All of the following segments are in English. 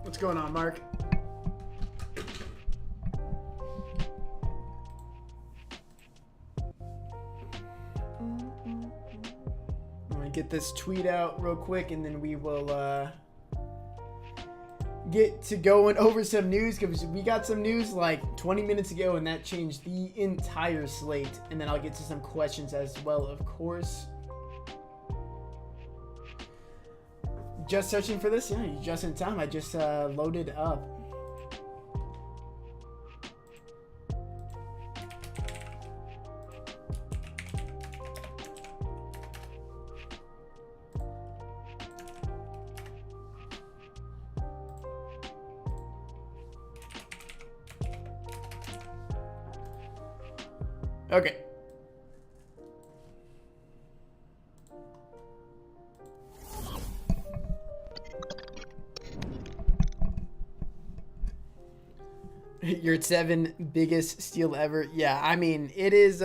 What's going on, Mark? Let me get this tweet out real quick, and then we will get to going over some news, because we got some news like 20 minutes ago, and that changed the entire slate. And then I'll get to some questions as well, of course. Just searching for this? Yeah, you're just in time. I just loaded up. Okay. Your 7 biggest steal ever. Yeah, I mean, it is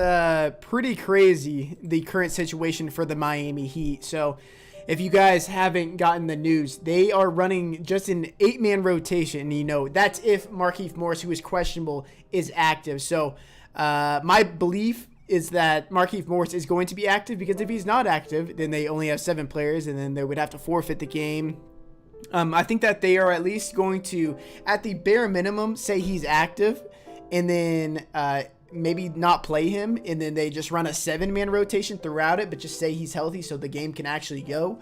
pretty crazy, the current situation for the Miami Heat. So if you guys haven't gotten the news, they are running just an 8-man rotation. You know, that's if Markieff Morris, who is questionable, is active. So my belief is that Markieff Morris is going to be active, because if he's not active, then they only have 7 players, and then they would have to forfeit the game. I think that they are at least going to, at the bare minimum, say he's active, and then maybe not play him, and then they just run a 7-man rotation throughout it, but just say he's healthy so the game can actually go.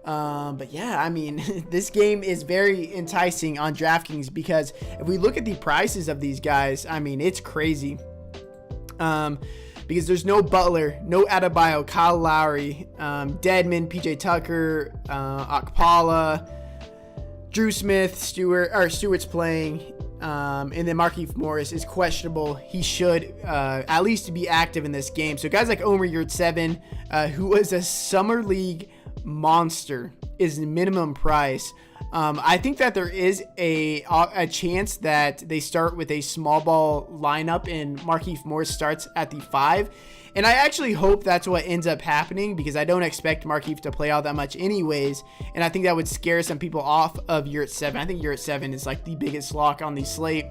But yeah, I mean, this game is very enticing on Draftkings, because if we look at the prices of these guys, I mean, it's crazy. Because there's no Butler, no Adebayo, Kyle Lowry, Dedmon, PJ Tucker, Okpala, Drew Smith, Stewart's playing, and then Markieff Morris is questionable. He should at least be active in this game. So guys like Omer Yurtseven, who was a summer league monster, is minimum price. I think that there is a chance that they start with a small ball lineup and Markieff Morris starts at the 5. And I actually hope that's what ends up happening, because I don't expect Markieff to play all that much anyways. And I think that would scare some people off of Yurtseven. I think Yurtseven is like the biggest lock on the slate.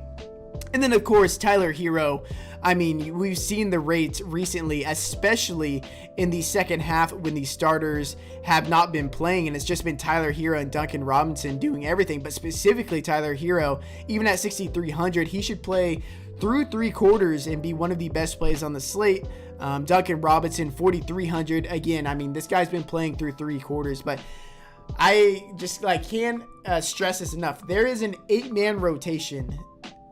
And then, of course, Tyler Hero. I mean, we've seen the rates recently, especially in the second half when the starters have not been playing, and it's just been Tyler Hero and Duncan Robinson doing everything. But specifically Tyler Hero, even at 6,300, he should play through 3 quarters and be one of the best plays on the slate. Duncan Robinson, 4,300. Again, I mean, this guy's been playing through 3 quarters, but I just can't stress this enough. There is an 8-man rotation.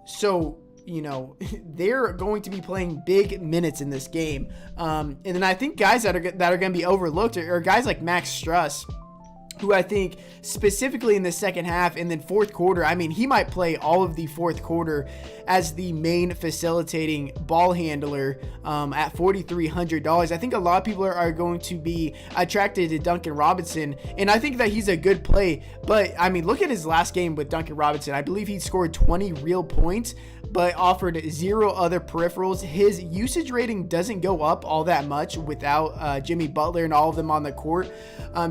So, you know, they're going to be playing big minutes in this game. And then I think guys that are going to be overlooked are guys like Max Struss, who I think specifically in the second half and then fourth quarter, I mean, he might play all of the fourth quarter as the main facilitating ball handler at $4,300. I think a lot of people are going to be attracted to Duncan Robinson, and I think that he's a good play. But, I mean, look at his last game with Duncan Robinson. I believe he scored 20 real points, but offered 0 other peripherals. His usage rating doesn't go up all that much without Jimmy Butler and all of them on the court,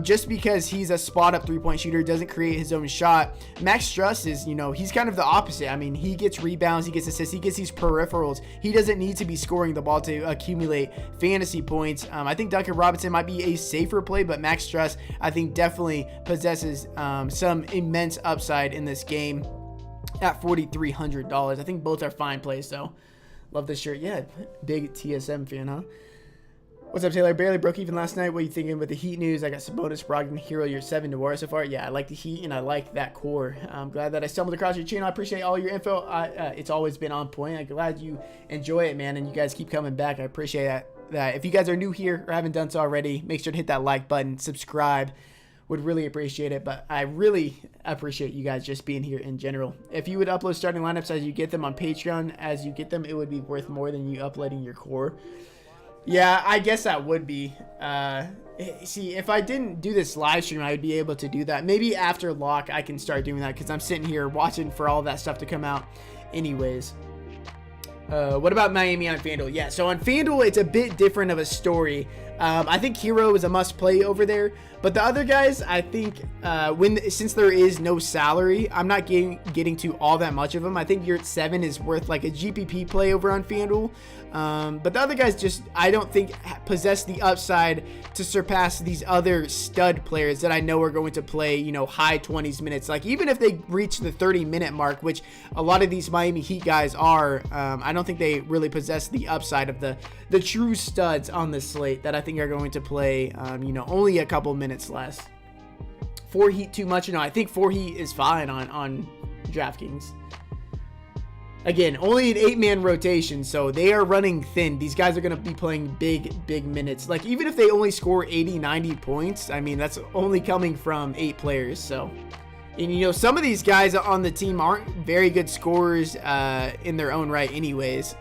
just because he's a spot-up three-point shooter, doesn't create his own shot. Max Struss is, you know, he's kind of the opposite. I mean, he gets rebounds, he gets assists, he gets these peripherals. He doesn't need to be scoring the ball to accumulate fantasy points. I think Duncan Robinson might be a safer play, but Max Struss, I think, definitely possesses some immense upside in this game at $4,300. I think both are fine plays, though. Love this shirt. Yeah, big TSM fan, huh? What's up, Taylor? Barely broke even last night. What are you thinking with the Heat news? I got Sabonis, Brogdon, Hero, your 7 to war so far. Yeah, I like the Heat, and I like that core. I'm glad that I stumbled across your channel. I appreciate all your info. It's always been on point. I'm glad you enjoy it, man, and you guys keep coming back. I appreciate that. If you guys are new here or haven't done so already, make sure to hit that like button, subscribe. Would really appreciate it, but I really appreciate you guys just being here in general. If you would upload starting lineups as you get them on Patreon, as you get them, it would be worth more than you uploading your core. Yeah, I guess that would be. See, if I didn't do this live stream, I would be able to do that. Maybe after lock, I can start doing that, because I'm sitting here watching for all that stuff to come out anyways. What about Miami on FanDuel? Yeah, so on FanDuel, it's a bit different of a story. I think Hero is a must play over there, but the other guys, I think since there is no salary, I'm not getting to all that much of them. I think Yurt 7 is worth like a GPP play over on FanDuel, but the other guys just, I don't think possess the upside to surpass these other stud players that I know are going to play, high 20s minutes. Like even if they reach the 30-minute mark, which a lot of these Miami Heat guys are, I don't think they really possess the upside of the true studs on the slate that I think are going to play, only a couple minutes less. 4 Heat too much? No, I think 4 Heat is fine on DraftKings. Again, only an 8-man rotation, so they are running thin. These guys are going to be playing big minutes. Like, even if they only score 80, 90 points, I mean, that's only coming from 8 players, so... And, some of these guys on the team aren't very good scorers in their own right anyways.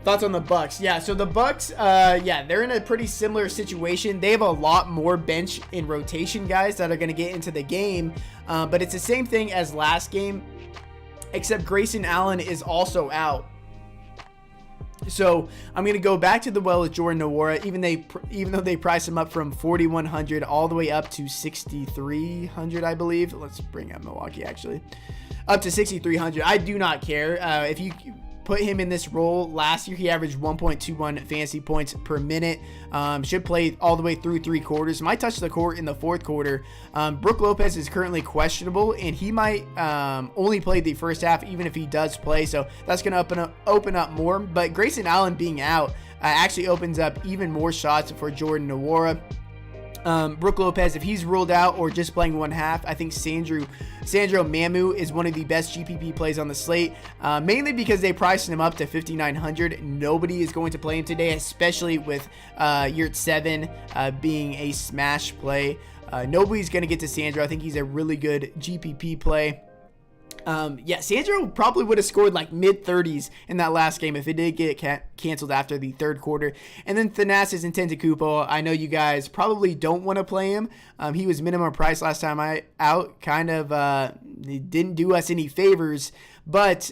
Thoughts on the Bucks? Yeah, so the Bucks, they're in a pretty similar situation. They have a lot more bench and rotation guys that are going to get into the game, but it's the same thing as last game, except Grayson Allen is also out. So I'm going to go back to the well with Jordan Nwora, even though they priced him up from 4,100 all the way up to 6,300, I believe. Let's bring up Milwaukee, actually. Up to 6,300. I do not care. If you put him in this role, last year he averaged 1.21 fantasy points per minute. Should play all the way through 3 quarters. Might touch the court in the 4th quarter. Brook Lopez is currently questionable, and he might only play the first half, even if he does play. So that's going to open up more. But Grayson Allen being out actually opens up even more shots for Jordan Nwora. Brook Lopez, if he's ruled out or just playing 1 half, I think Sandro Mamu is one of the best GPP plays on the slate, mainly because they priced him up to 5,900. Nobody is going to play him today, especially with Yurt 7 being a smash play. Nobody's going to get to Sandro. I think he's a really good GPP play. Sandro probably would have scored like mid-30s in that last game if it did get canceled after the 3rd quarter. And then Thanasis Antetokounmpo, I know you guys probably don't want to play him. He was minimum price last time out. Kind of didn't do us any favors. But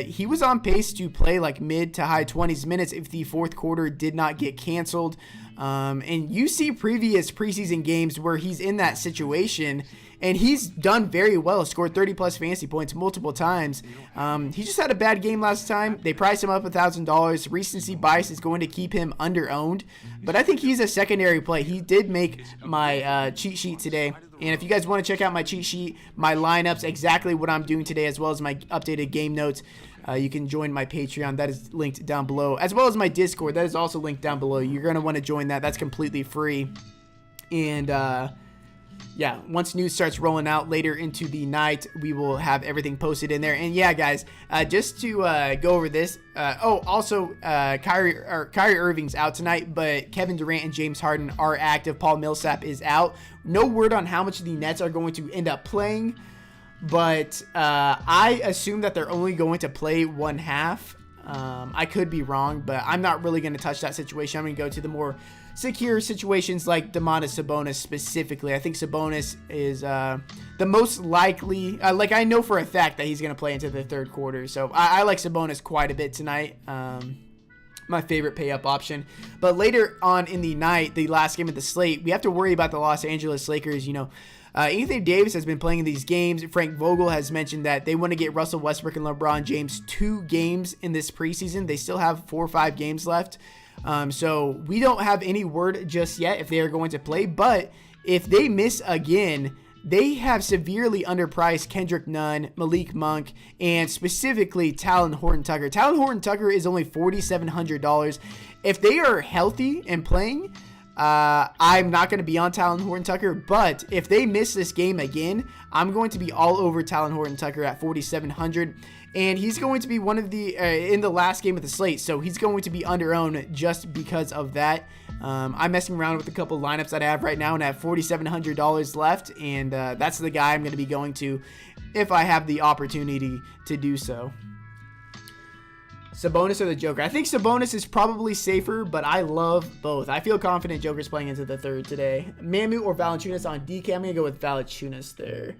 he was on pace to play like mid to high 20s minutes if the 4th quarter did not get canceled. And you see previous preseason games where he's in that situation, and he's done very well, scored 30-plus fantasy points multiple times. He just had a bad game last time. They priced him up $1,000. Recency bias is going to keep him under-owned, but I think he's a secondary play. He did make my cheat sheet today, and if you guys want to check out my cheat sheet, my lineups, exactly what I'm doing today, as well as my updated game notes, you can join my Patreon. That is linked down below, as well as my Discord. That is also linked down below. You're going to want to join that. That's completely free. And once news starts rolling out later into the night, we will have everything posted in there. And yeah, guys, just to go over this. Kyrie Irving's out tonight, but Kevin Durant and James Harden are active. Paul Millsap is out. No word on how much the Nets are going to end up playing, but I assume that they're only going to play 1 half. I could be wrong, but I'm not really going to touch that situation. I'm going to go to the more secure situations like Domantas Sabonis specifically. I think Sabonis is the most likely, I know for a fact that he's going to play into the 3rd quarter. So I like Sabonis quite a bit tonight. My favorite pay-up option. But later on in the night, the last game of the slate, we have to worry about the Los Angeles Lakers. Anthony Davis has been playing in these games. Frank Vogel has mentioned that they want to get Russell Westbrook and LeBron James 2 games in this preseason. They still have 4 or 5 games left. So we don't have any word just yet if they are going to play. But if they miss again, they have severely underpriced Kendrick Nunn, Malik Monk, and specifically Talon Horton-Tucker. Talon Horton-Tucker is only $4,700. If they are healthy and playing, I'm not going to be on Talon Horton-Tucker, but if they miss this game again, I'm going to be all over Talon Horton-Tucker at 4,700, and he's going to be one of the in the last game of the slate, so he's going to be under-owned just because of that. I'm messing around with a couple lineups that I have right now and I have $4,700 left, and that's the guy I'm going to be going to if I have the opportunity to do so. Sabonis or the Joker? I think Sabonis is probably safer, but I love both. I feel confident Joker's playing into the 3rd today. Mamu or Valanciunas on DK? I'm going to go with Valanciunas there.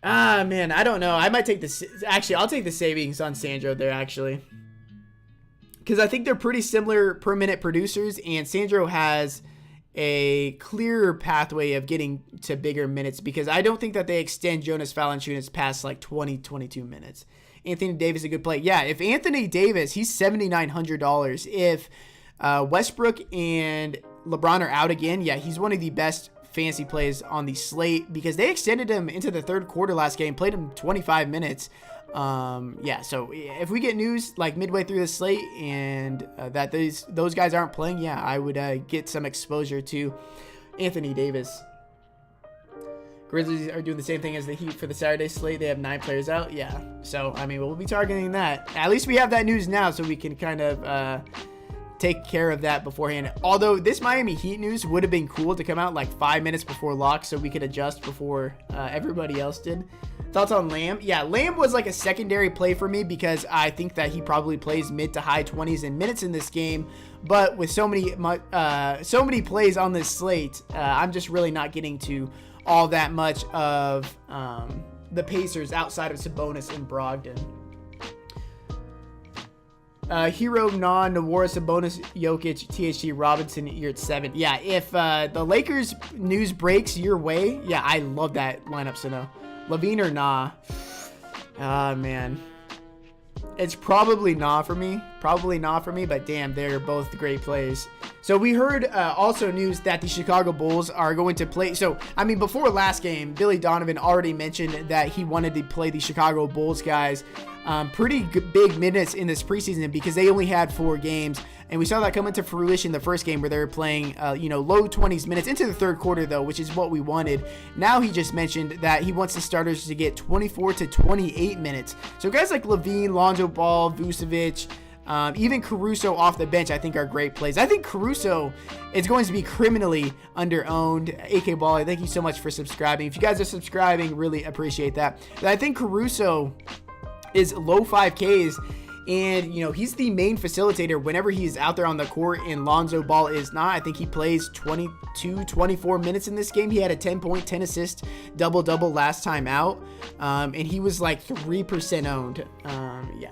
Man, I don't know. I might take the... Actually, I'll take the savings on Sandro there, actually. because I think they're pretty similar per minute producers, and Sandro has a clearer pathway of getting to bigger minutes because I don't think that they extend Jonas Valanciunas past like 20, 22 minutes. Anthony Davis a good play. Yeah, if Anthony Davis, he's $7,900. If Westbrook and LeBron are out again, yeah, he's one of the best fantasy plays on the slate because they extended him into the third quarter last game, played him 25 minutes. Yeah, so if we get news like midway through the slate and that those guys aren't playing, yeah, I would get some exposure to Anthony Davis. Grizzlies are doing the same thing as the Heat for the Saturday slate. They have 9 players out. Yeah, so I mean, we'll be targeting that. At least we have that news now, so we can kind of take care of that beforehand. Although this Miami Heat news would have been cool to come out like 5 minutes before lock, so we could adjust before everybody else did. Thoughts on Lamb? Yeah, Lamb was like a secondary play for me because I think that he probably plays mid to high 20s in minutes in this game. But with so many plays on this slate, I'm just really not getting to all that much of the Pacers outside of Sabonis and Brogdon. Hero, Nwora, Sabonis, Jokic, THT, Robinson, you're at 7. Yeah, if the Lakers news breaks your way, yeah, I love that lineup, Sano. Levine or Nah? Man. It's probably not for me. But damn, they're both great plays. So we heard also news that the Chicago Bulls are going to play. So, I mean, before last game, Billy Donovan already mentioned that he wanted to play the Chicago Bulls guys pretty big minutes in this preseason because they only had 4 games. And we saw that come into fruition the first game where they were playing, low 20s minutes into the third quarter, though, which is what we wanted. Now he just mentioned that he wants the starters to get 24 to 28 minutes. So guys like Levine, Lonzo Ball, Vucevic, even Caruso off the bench, I think are great plays. I think Caruso is going to be criminally under-owned. AK Ball, thank you so much for subscribing. If you guys are subscribing, really appreciate that. But I think Caruso is low 5Ks. And, he's the main facilitator whenever he's out there on the court and Lonzo Ball is not. I think he plays 22, 24 minutes in this game. He had a 10-point, 10-assist, double-double last time out. And he was like 3% owned. Yeah.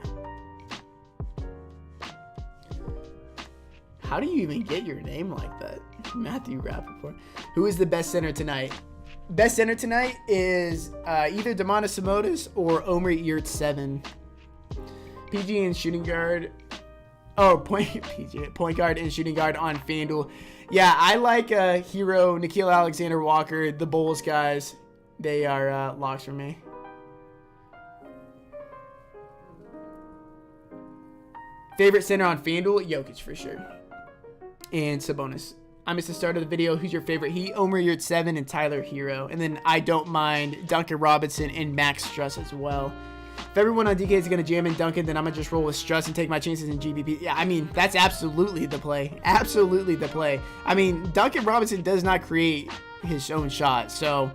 How do you even get your name like that? Matthew Rappaport. Who is the best center tonight? Best center tonight is either Domantas Sabonis or Omer Yurtseven. PG and shooting guard. Oh, point guard and shooting guard on FanDuel. Yeah, I like Hero, Nickeil Alexander-Walker, the Bulls guys. They are locks for me. Favorite center on FanDuel? Jokic for sure. And Sabonis. I missed the start of the video. Who's your favorite? Omer Yurtseven and Tyler Hero. And then I don't mind Duncan Robinson and Max Strus as well. If everyone on DK is going to jam in Duncan, then I'm going to just roll with Strus and take my chances in GBP. Yeah, I mean, that's absolutely the play. Absolutely the play. I mean, Duncan Robinson does not create his own shot. So,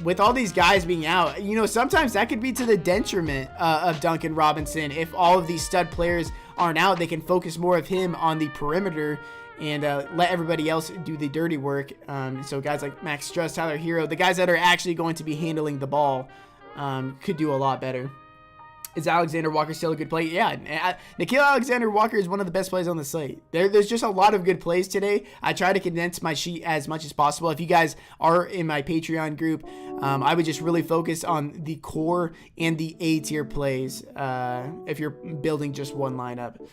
with all these guys being out, sometimes that could be to the detriment of Duncan Robinson. If all of these stud players aren't out, they can focus more of him on the perimeter and let everybody else do the dirty work. So guys like Max Strus, Tyler Hero, the guys that are actually going to be handling the ball, could do a lot better. Is Alexander Walker still a good play? Yeah, Nickeil Alexander-Walker is one of the best plays on the slate. There's just a lot of good plays today. I try to condense my sheet as much as possible. If you guys are in my Patreon group, I would just really focus on the core and the A-tier plays if you're building just one lineup.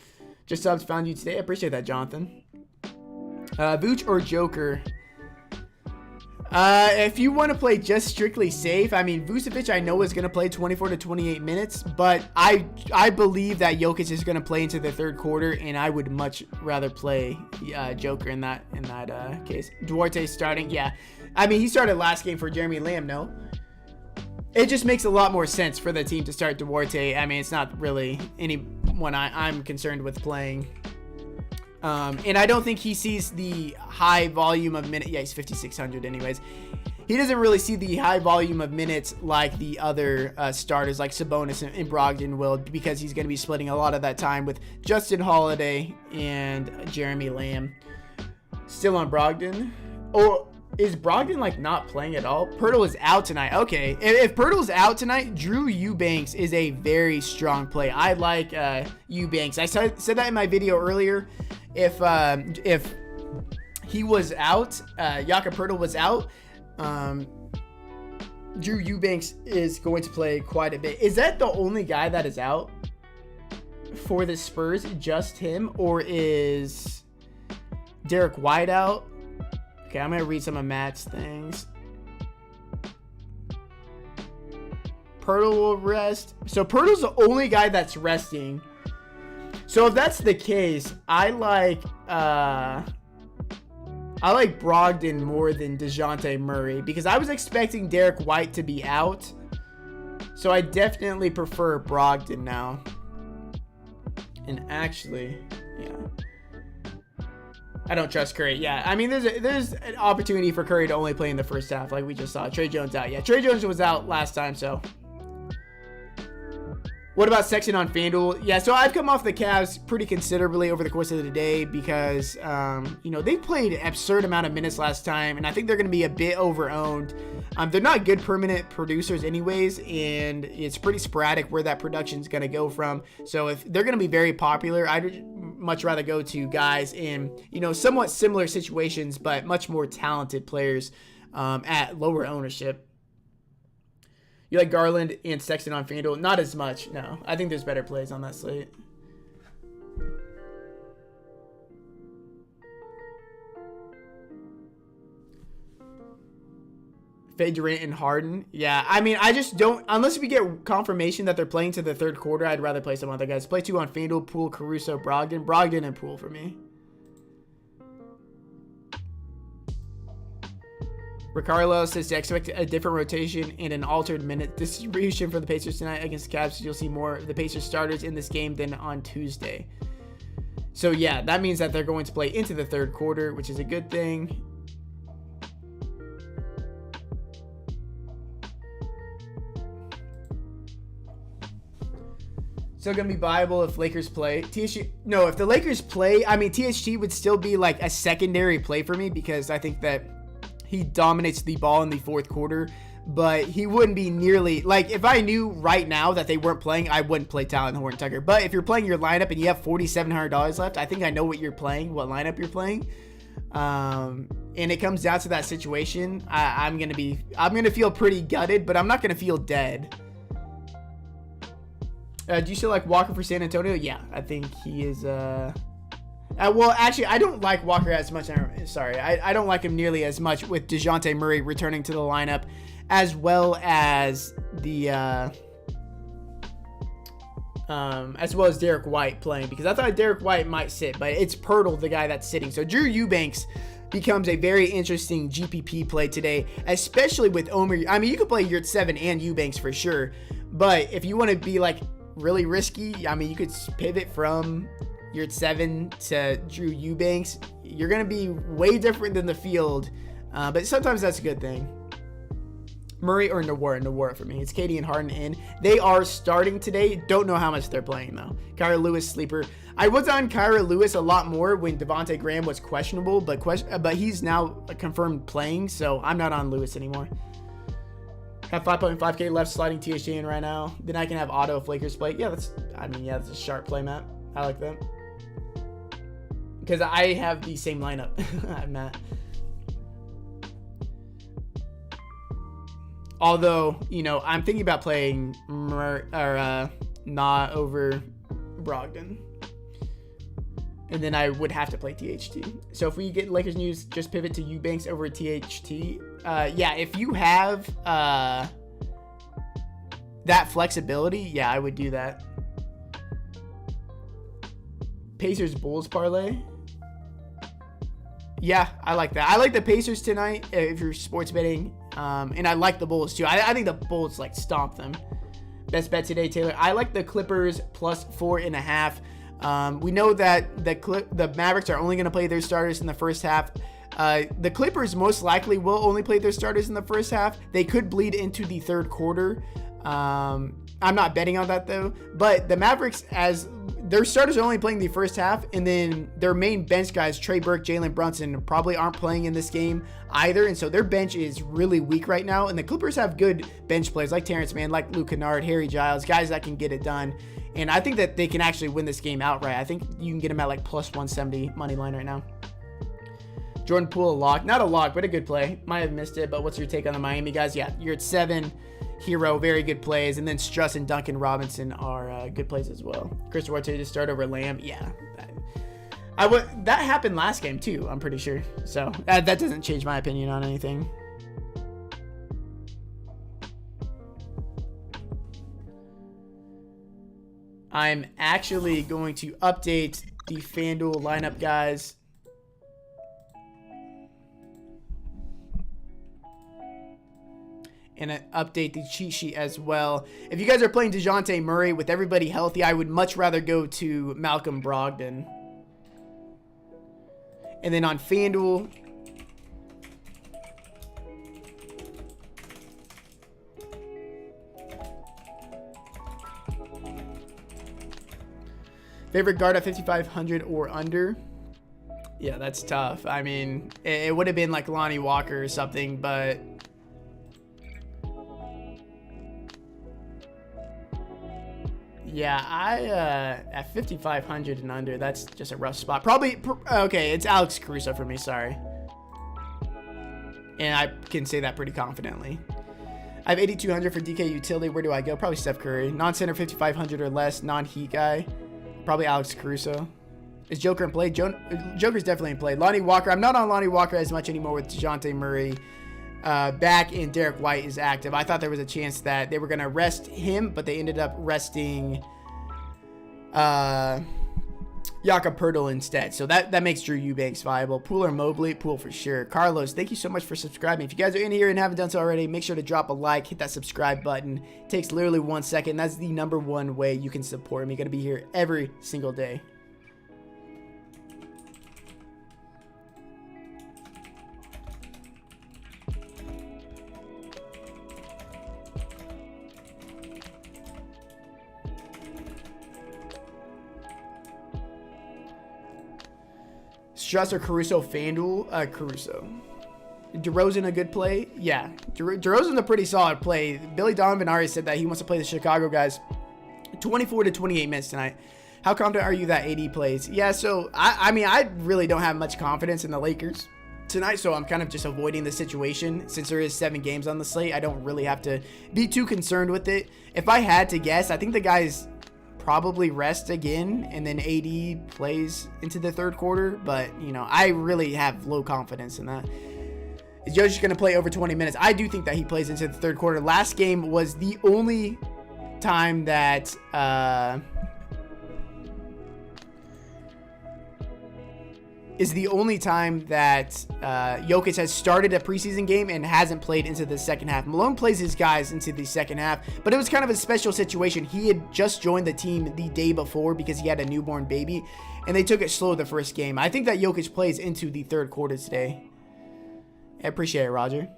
Just subs found you today. I appreciate that, Jonathan. Vooch or Joker? If you want to play just strictly safe, I mean, Vucevic I know is going to play 24 to 28 minutes, but I believe that Jokic is going to play into the third quarter, and I would much rather play Joker in that case. Duarte starting, yeah. I mean, he started last game for Jeremy Lamb, no? It just makes a lot more sense for the team to start Duarte. I mean, it's not really anyone I'm concerned with playing. And I don't think he sees the high volume of minutes. Yeah, he's 5,600 anyways. He doesn't really see the high volume of minutes like the other starters like Sabonis and Brogdon will, because he's going to be splitting a lot of that time with Justin Holiday and Jeremy Lamb. Still on Brogdon. Is Brogdon like not playing at all? Pirtle is out tonight. Okay, if Pirtle's out tonight, Drew Eubanks is a very strong play. I like Eubanks. I said that in my video earlier. If he was out, Jakob Pirtle was out, Drew Eubanks is going to play quite a bit. Is that the only guy that is out for the Spurs? Just him, or is Derek White out? Okay, I'm going to read some of Matt's things. Pirtle will rest. So Pirtle's the only guy that's resting. So if that's the case, I like Brogdon more than DeJounte Murray because I was expecting Derek White to be out. So I definitely prefer Brogdon now. And actually, yeah. I don't trust Curry. Yeah, I mean, there's an opportunity for Curry to only play in the first half, like we just saw. Trey Jones out. Yeah, Trey Jones was out last time, so. What about Sexton on FanDuel? Yeah, so I've come off the Cavs pretty considerably over the course of the day because, they played an absurd amount of minutes last time, and I think they're going to be a bit over-owned. They're not good permanent producers anyways, and it's pretty sporadic where that production is going to go from. So if they're going to be very popular, I'd much rather go to guys in, somewhat similar situations, but much more talented players at lower ownership. You like Garland and Sexton on FanDuel? Not as much, no. I think there's better plays on that slate. Fade Durant and Harden. Yeah, I mean, I just don't... Unless we get confirmation that they're playing to the third quarter, I'd rather play some other guys. Play 2 on FanDuel, Poole, Caruso, Brogdon. Brogdon and Poole for me. Ricardo says to expect a different rotation and an altered minute distribution for the Pacers tonight against the Cavs. You'll see more of the Pacers starters in this game than on Tuesday. So yeah, that means that they're going to play into the third quarter, which is a good thing. Still going to be viable if Lakers play. No, if the Lakers play, I mean, THT would still be like a secondary play for me because I think that he dominates the ball in the fourth quarter, but he wouldn't be nearly like if I knew right now that they weren't playing, I wouldn't play Talen Horton-Tucker. But if you're playing your lineup and you have $4,700 left, I think I know what you're playing, what lineup you're playing. And it comes down to that situation. I'm going to feel pretty gutted, but I'm not going to feel dead. Do you still like Walker for San Antonio? Yeah, I think he is, well, actually, I don't like Walker as much. Sorry, I don't like him nearly as much with DeJounte Murray returning to the lineup, as well as Derek White playing, because I thought Derek White might sit, but it's Pirtle, the guy that's sitting. So Drew Eubanks becomes a very interesting GPP play today, especially with Omer. I mean, you could play Yurt7 and Eubanks for sure, but if you want to be like really risky, I mean, you could pivot from Yurt7 to Drew Eubanks. You're going to be way different than the field, but sometimes that's a good thing. Murray or Nwora for me. It's Katie and Harden in. They are starting today. Don't know how much they're playing though. Kyra Lewis sleeper. I was on Kyra Lewis a lot more when Devontae Graham was questionable, but he's now confirmed playing, so I'm not on Lewis anymore. Have 5.5K left sliding THT in right now. Then I can have auto if Lakers play. Yeah, that's a sharp play, Matt. I like that. Because I have the same lineup, Matt. Although, I'm thinking about playing Nah over Brogdon. And then I would have to play THT. So if we get Lakers news, just pivot to Eubanks over THT. Yeah, if you have that flexibility, yeah, I would do that. Pacers Bulls parlay. Yeah, I like that. I like the Pacers tonight if you're sports betting. And I like the Bulls too. I think the Bulls stomp them. Best bet today, Taylor. I like the Clippers plus 4.5. We know that the Mavericks are only going to play their starters in the first half. The Clippers most likely will only play their starters in the first half. They could bleed into the third quarter. I'm not betting on that though. But the Mavericks, as their starters are only playing the first half, and then their main bench guys, Trey Burke, Jalen Brunson, probably aren't playing in this game either, and so their bench is really weak right now, and the Clippers have good bench players like Terrence Mann, like Luke Kennard, Harry Giles, guys that can get it done, and I think that they can actually win this game outright. I think you can get them at like plus 170 money line right now. Jordan Poole, a lock. Not a lock, but a good play. Might have missed it, but what's your take on the Miami guys? Yeah, you're at 7. Hero, very good plays. And then Struss and Duncan Robinson are good plays as well. Chris Duarte to start over Lamb. Yeah. That happened last game too, I'm pretty sure. So that doesn't change my opinion on anything. I'm actually going to update the FanDuel lineup, guys. And update the cheat sheet as well. If you guys are playing DeJounte Murray with everybody healthy, I would much rather go to Malcolm Brogdon. And then on FanDuel, favorite guard at 5,500 or under. Yeah, that's tough. I mean, it would have been like Lonnie Walker or something, but yeah, at 5,500 and under, that's just a rough spot. Probably, okay, it's Alex Caruso for me, sorry. And I can say that pretty confidently. I have 8,200 for DK utility. Where do I go? Probably Steph Curry. Non-center 5,500 or less. Non-Heat guy. Probably Alex Caruso. Is Joker in play? Joker's definitely in play. Lonnie Walker. I'm not on Lonnie Walker as much anymore with DeJounte Murray back, and Derek White is active. I thought there was a chance that they were going to rest him, but they ended up resting Jakob Poeltl instead. So that makes Drew Eubanks viable. Poole or Mobley? Poole for sure. Carlos, thank you so much for subscribing. If you guys are in here and haven't done so already, make sure to drop a like, hit that subscribe button. It takes literally 1 second. That's the #1 way you can support me. You're going to be here every single day. Struss or Caruso? FanDuel? Caruso. DeRozan a good play? Yeah. DeRozan's a pretty solid play. Billy Donovan already said that he wants to play the Chicago guys 24 to 28 minutes tonight. How confident are you that AD plays? Yeah, so I mean, I really don't have much confidence in the Lakers tonight, so I'm kind of just avoiding the situation. Since there is 7 games on the slate, I don't really have to be too concerned with it. If I had to guess, I think the guys probably rest again, and then AD plays into the third quarter. But, you know, I really have low confidence in that. Is Jokic going to play over 20 minutes? I do think that he plays into the third quarter. Last game was the only time that Jokic has started a preseason game and hasn't played into the second half. Malone plays his guys into the second half, but it was kind of a special situation. He had just joined the team the day before because he had a newborn baby, and they took it slow the first game. I think that Jokic plays into the third quarter today. I appreciate it, Roger.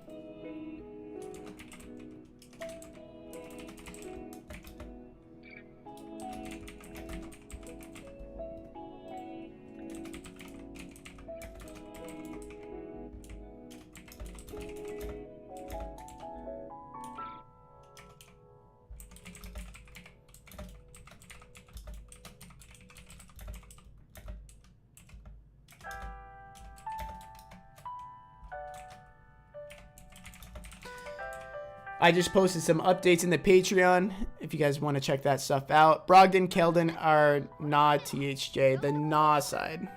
I just posted some updates in the Patreon if you guys want to check that stuff out. Brogdon, Keldon are not THJ, the Nah side.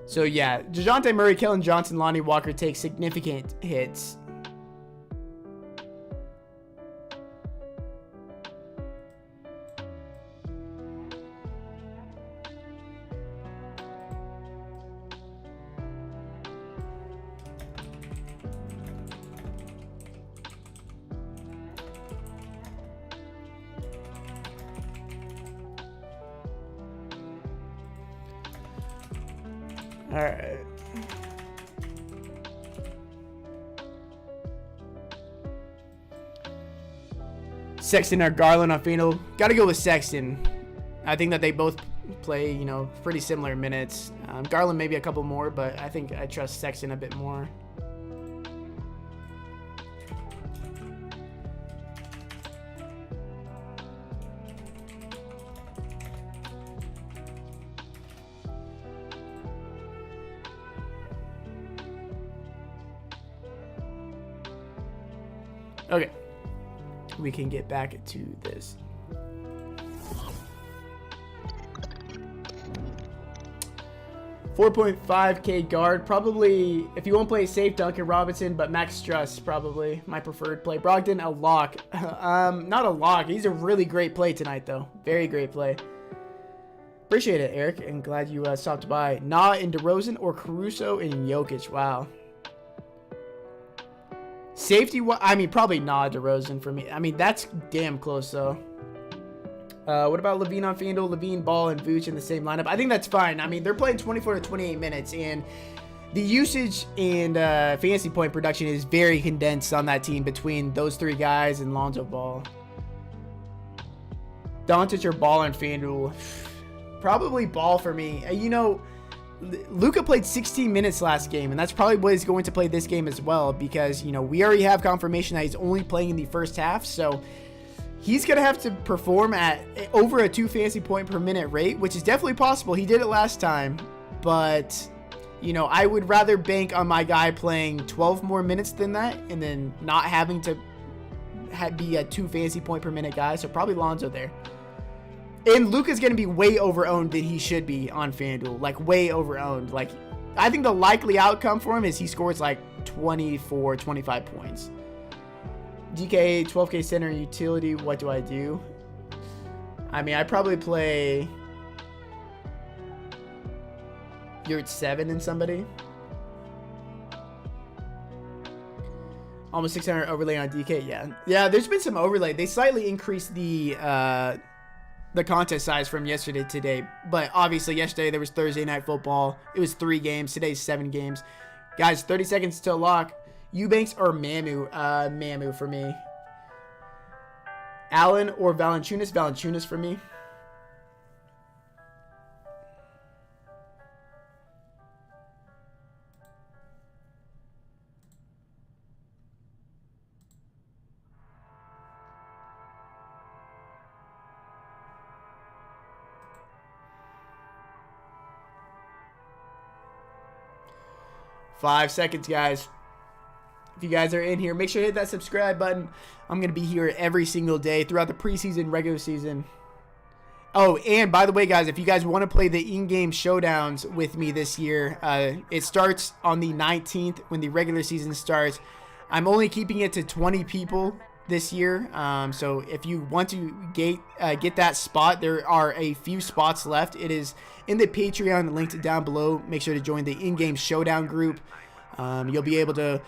So yeah, DeJounte Murray, Keldon Johnson, Lonnie Walker take significant hits. All right. Sexton or Garland on FanDuel. Got to go with Sexton. I think that they both play, you know, pretty similar minutes. Garland maybe a couple more, but I think I trust Sexton a bit more. Okay, we can get back to this. $4.5K guard, probably if you won't play safe, Duncan Robinson, but Max Struss probably my preferred play. Brogdon, a lock. Not a lock. He's a really great play tonight though. Very great play. Appreciate it, Eric, and glad you stopped by. Nah and DeRozan or Caruso and Jokic. Wow. Safety, I mean, probably Nah DeRozan for me. I mean, that's damn close, though. What about Levine on FanDuel? Levine, Ball, and Vooch in the same lineup. I think that's fine. I mean, they're playing 24 to 28 minutes, and the usage and fantasy point production is very condensed on that team between those three guys and Lonzo Ball. Doncic or Ball on FanDuel? Probably Ball for me. You know, Luka played 16 minutes last game, and that's probably what he's going to play this game as well because, you know, we already have confirmation that he's only playing in the first half, so he's going to have to perform at over a 2 fantasy point per minute rate, which is definitely possible. He did it last time, but, you know, I would rather bank on my guy playing 12 more minutes than that and then not having to be a 2 fantasy point per minute guy, so probably Lonzo there. And Luka's going to be way over-owned than he should be on FanDuel. Like, way over-owned. Like, I think the likely outcome for him is he scores, like, 24, 25 points. DK, 12K center utility, what do I do? I mean, I probably play Yurt 7 in somebody. Almost 600 overlay on DK, yeah. Yeah, there's been some overlay. They slightly increased the contest size from yesterday to today, but obviously yesterday there was Thursday night football. It was 3 games. Today's 7 games. Guys, 30 seconds to lock. Eubanks or Mamu? Mamu for me. Allen or Valanciunas? Valanciunas for me. Five seconds, guys. If you guys are in here, make sure to hit that subscribe button. I'm going to be here every single day throughout the preseason, regular season. Oh, and by the way, guys, if you guys want to play the in-game showdowns with me this year, it starts on the 19th when the regular season starts. I'm only keeping it to 20 people this year. So if you want to get that spot, there are a few spots left. It is in the Patreon linked down below. Make sure to join the in-game showdown group. You'll be able to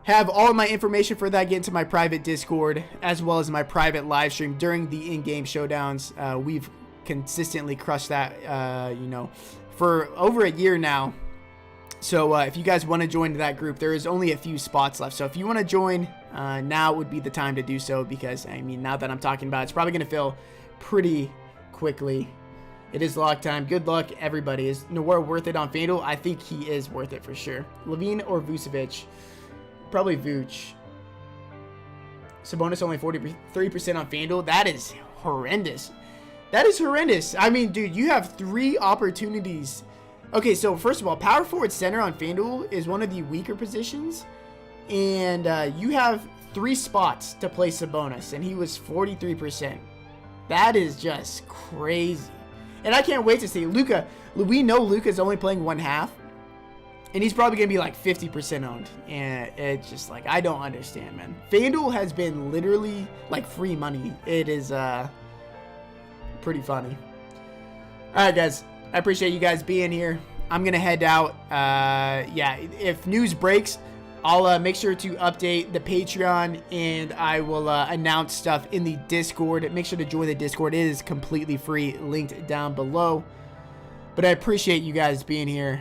have all of my information for that, get into my private Discord, as well as my private live stream during the in-game showdowns. We've consistently crushed that, you know, for over a year now. So if you guys want to join that group, there is only a few spots left. So if you want to join, now would be the time to do so because, I mean, now that I'm talking about it, it's probably going to fill pretty quickly. It is lock time. Good luck, everybody. Is Noir worth it on FanDuel? I think he is worth it for sure. Levine or Vucevic? Probably Vooch. Sabonis only 43% on FanDuel. That is horrendous. That is horrendous. I mean, dude, you have 3 opportunities. Okay, so first of all, power forward center on FanDuel is one of the weaker positions. And you have 3 spots to play Sabonis, and he was 43%. That is just crazy. And I can't wait to see Luka. We know Luka's only playing 1 half. And he's probably going to be like 50% owned. And it's just like, I don't understand, man. FanDuel has been literally like free money. It is pretty funny. All right, guys. I appreciate you guys being here. I'm going to head out. Yeah, if news breaks, I'll make sure to update the Patreon. And I will announce stuff in the Discord. Make sure to join the Discord. It is completely free. Linked down below. But I appreciate you guys being here.